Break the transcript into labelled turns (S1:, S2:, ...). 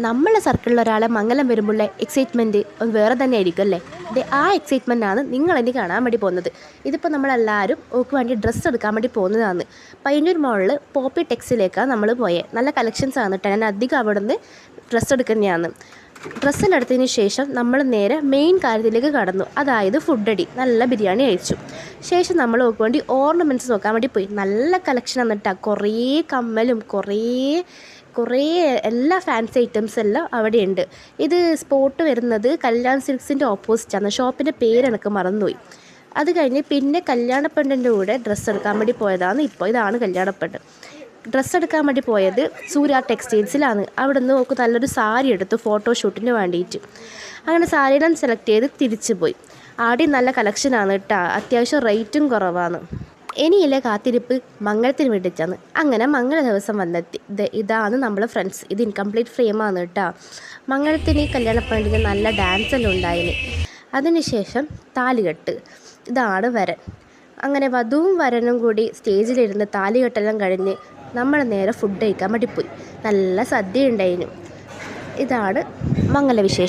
S1: നമ്മളെ സർക്കിളിൽ ഒരാളെ മംഗലം വരുമ്പോഴുള്ള എക്സൈറ്റ്മെൻറ്റ് വേറെ തന്നെ ആയിരിക്കും അല്ലേ. ആ എക്സൈറ്റ്മെൻറ്റാണ് നിങ്ങളെന്നെ കാണാൻ വേണ്ടി പോകുന്നത്. ഇതിപ്പോൾ നമ്മളെല്ലാവരും ഓക്ക് വേണ്ടി ഡ്രസ്സ് എടുക്കാൻ വേണ്ടി പോകുന്നതാണ്. പയ്യന്നൂർ മോളിൽ പോപ്പി ടെക്സിലേക്കാണ് നമ്മൾ പോയത്. നല്ല കളക്ഷൻസ് ആണ് കേട്ടോ. ഞാൻ അധികം അവിടെ നിന്ന് ഡ്രസ്സ് എടുക്കുന്നതാണ്. ഡ്രസ്സെല്ലാം എടുത്തതിന് ശേഷം നമ്മൾ നേരെ മെയിൻ കാര്യത്തിലേക്ക് കടന്നു. അതായത് ഫുഡടി. നല്ല ബിരിയാണി കഴിച്ചു. ശേഷം നമ്മൾ ഓക്ക് വേണ്ടി ഓർണമെൻറ്റ്സ് നോക്കാൻ വേണ്ടി പോയി. നല്ല കളക്ഷനാണ് കേട്ടോ. കുറേ കമ്മലും കുറേ എല്ലാ ഫാൻസി ഐറ്റംസ് എല്ലാം അവിടെയുണ്ട്. ഇത് സ്പോട്ട് വരുന്നത് കല്യാൺ സിൽക്സിൻ്റെ ഓപ്പോസിറ്റാണ്. ഷോപ്പിൻ്റെ പേര് എനിക്ക് മറന്നുപോയി. അത് കഴിഞ്ഞ് പിന്നെ കല്യാണപ്പെണ്ണിൻ്റെ കൂടെ ഡ്രസ്സ് എടുക്കാൻ വേണ്ടി പോയതാണ്. ഇതാണ് കല്യാണപ്പെണ്ണ്. ഡ്രസ്സ് എടുക്കാൻ വേണ്ടി പോയത് സൂര്യ ടെക്സ്റ്റൈൽസിലാണ്. അവിടെ നിന്ന് നോക്ക് നല്ലൊരു സാരി എടുത്തു ഫോട്ടോഷൂട്ടിന് വേണ്ടിയിട്ട്. അങ്ങനെ സാരിയെല്ലാം സെലക്ട് ചെയ്ത് തിരിച്ചു പോയി. ആദ്യം നല്ല കളക്ഷനാണ് കേട്ടോ. അത്യാവശ്യം റേറ്റും കുറവാണ്. ഇനിയില്ലേ കാത്തിരിപ്പ് മംഗളത്തിന് വേണ്ടിയിട്ടാണ്. അങ്ങനെ മംഗള ദിവസം വന്നെത്തി. ഇതാണ് നമ്മളെ ഫ്രണ്ട്സ്. ഇത് ഇൻകംപ്ലീറ്റ് ഫ്രെയിമാണ് കേട്ടോ. മംഗളത്തിന് കല്യാണപ്പെണ്ണിന് നല്ല ഡാൻസ് എല്ലാം ഉണ്ടായിന്. അതിനുശേഷം താലികെട്ട്. ഇതാണ് വരൻ. അങ്ങനെ വധുവും വരനും കൂടി സ്റ്റേജിലിരുന്ന് താലികെട്ടെല്ലാം കഴിഞ്ഞ് നമ്മൾ നേരെ ഫുഡ് കഴിക്കാൻ വേണ്ടി പോയി. നല്ല സദ്യ ഉണ്ടായിരുന്നു. ഇതാണ് മംഗലവിശേഷം.